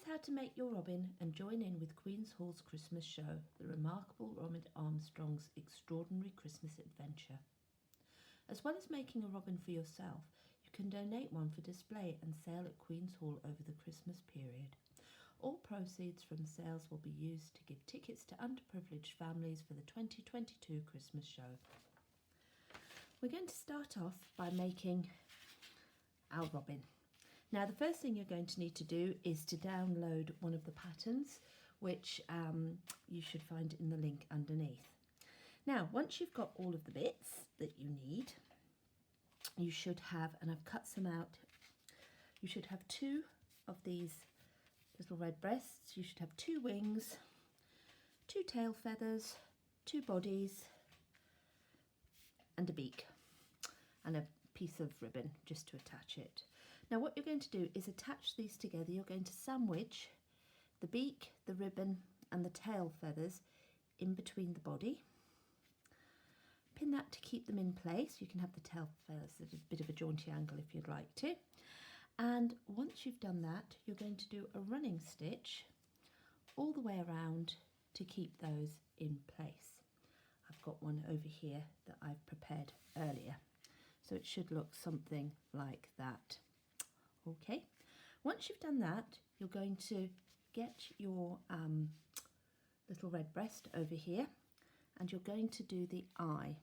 how to make your robin and join in with Queen's Hall's Christmas show, the remarkable Robin Armstrong's extraordinary Christmas adventure. As well as making a robin for yourself, you can donate one for display and sale at Queen's Hall over the Christmas period. All proceeds from sales will be used to give tickets to underprivileged families for the 2022 Christmas show. We're going to start off by making our robin. Now the first thing you're going to need to do is to download one of the patterns, which you should find in the link underneath. Now once you've got all of the bits that you need, you should have, and I've cut some out, you should have 2 of these little red breasts, you should have 2 wings, 2 tail feathers, 2 bodies and a beak and a piece of ribbon just to attach it. Now what you're going to do is attach these together. You're going to sandwich the beak, the ribbon and the tail feathers in between the body. Pin that to keep them in place. You can have the tail feathers at a bit of a jaunty angle if you'd like to. And once you've done that, you're going to do a running stitch all the way around to keep those in place. I've got one over here that I've prepared earlier. So it should look something like that. Okay, once you've done that, you're going to get your little red breast over here and you're going to do the eye.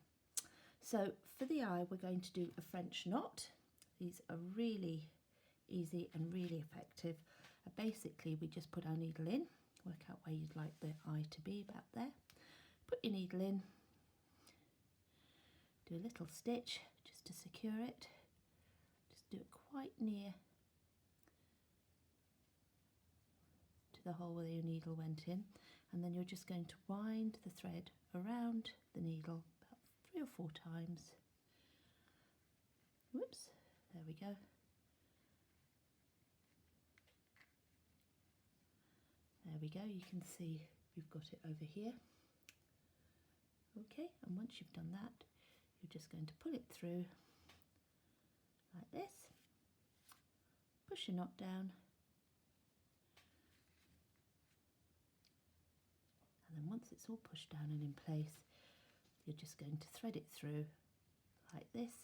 So for the eye, we're going to do a French knot. These are really easy and really effective. Basically, we just put our needle in, work out where you'd like the eye to be, about there. Put your needle in, do a little stitch just to secure it. Just do it quite near to the hole where your needle went in, and then you're just going to wind the thread around the needle about 3 or 4 times. Whoops, there we go. There we go, you can see we've got it over here. Okay, and once you've done that, you're just going to pull it through like this, push your knot down, and then once it's all pushed down and in place, you're just going to thread it through like this,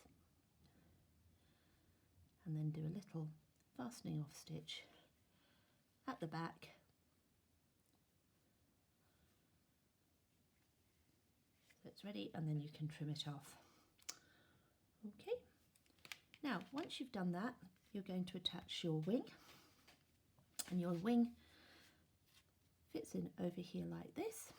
and then do a little fastening off stitch at the back. So it's ready, and then you can trim it off. Okay, now once you've done that, you're going to attach your wing, and your wing fits in over here like this.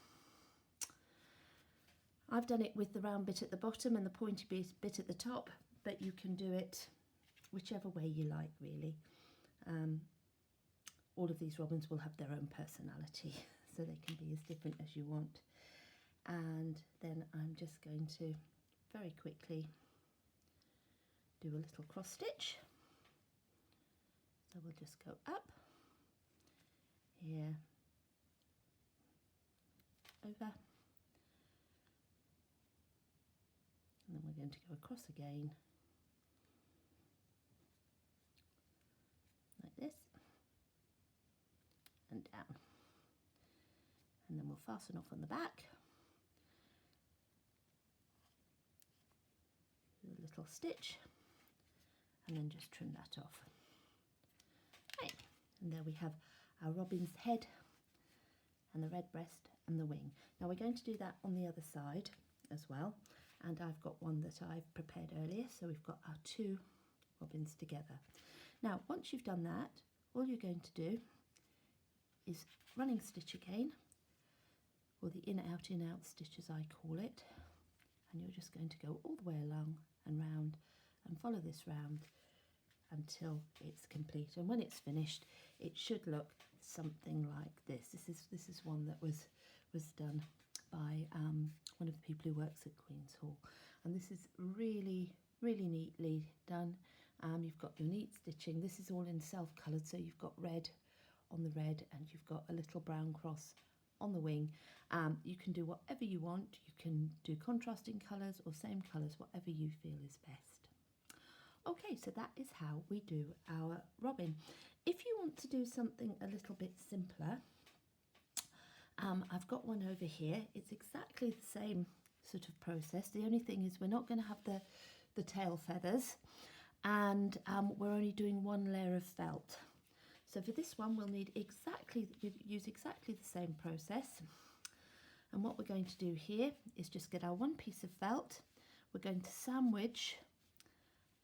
I've done it with the round bit at the bottom and the pointy bit at the top, but you can do it whichever way you like, really. All of these robins will have their own personality, so they can be as different as you want. And then I'm just going to very quickly do a little cross stitch. So we'll just go up, here, over, and then we're going to go across again, like this, and down. And then we'll fasten off on the back. A little stitch, and then just trim that off. Right. And there we have our robin's head and the red breast and the wing. Now we're going to do that on the other side as well, and I've got one that I've prepared earlier, so we've got our 2 robins together. Now once you've done that, all you're going to do is running stitch again, or the in out stitch as I call it, and you're just going to go all the way along and round and follow this round until it's complete. And when it's finished, it should look something like this. This is one that was done by one of the people who works at Queen's Hall, and this is really neatly done. You've got your neat stitching. This is all in self-coloured, so you've got red on the red and you've got a little brown cross on the wing. You can do whatever you want. You can do contrasting colours or same colours, whatever you feel is best. Okay, so that is how we do our robin. If you want to do something a little bit simpler, I've got one over here. It's exactly the same sort of process. The only thing is we're not going to have the tail feathers, and we're only doing one layer of felt. So for this one we'll use exactly the same process. And what we're going to do here is just get our one piece of felt. We're going to sandwich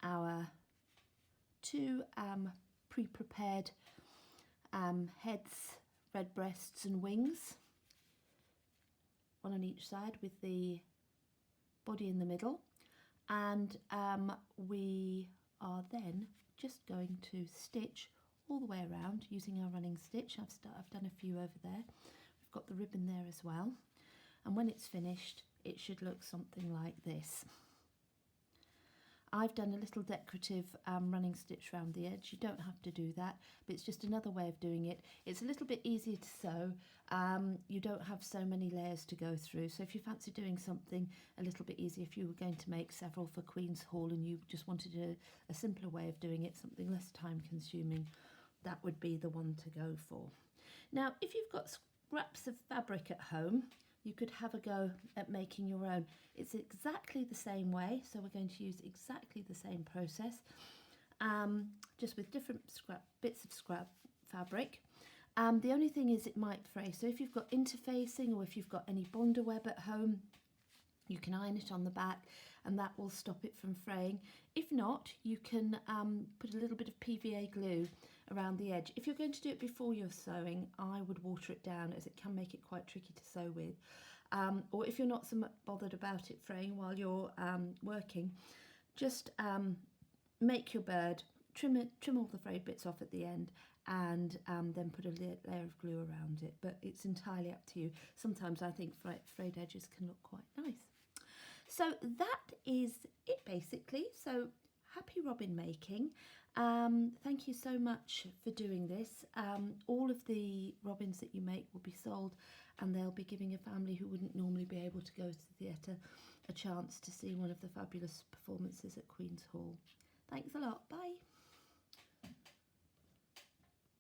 our two pre-prepared heads, red breasts and wings, one on each side with the body in the middle, and we are then just going to stitch all the way around using our running stitch. I've done a few over there. We've got the ribbon there as well, and when it's finished it should look something like this. I've done a little decorative running stitch around the edge. You don't have to do that, but it's just another way of doing it. It's a little bit easier to sew. You don't have so many layers to go through. So if you fancy doing something a little bit easier, if you were going to make several for Queen's Hall and you just wanted a simpler way of doing it, something less time consuming, that would be the one to go for. Now, if you've got scraps of fabric at home, you could have a go at making your own. It's exactly the same way, so we're going to use exactly the same process, just with different bits of scrap fabric. The only thing is it might fray, so if you've got interfacing or if you've got any bonder web at home, you can iron it on the back and that will stop it from fraying. If not, you can put a little bit of PVA glue around the edge. If you're going to do it before you're sewing, I would water it down, as it can make it quite tricky to sew with. Or if you're not so much bothered about it fraying while you're working, just make your bird, trim all the frayed bits off at the end, and then put a layer of glue around it. But it's entirely up to you. Sometimes I think frayed edges can look quite nice. So that is it basically. So happy robin making. Thank you so much for doing this. All of the robins that you make will be sold, and they'll be giving a family who wouldn't normally be able to go to the theatre a chance to see one of the fabulous performances at Queen's Hall. Thanks a lot. Bye.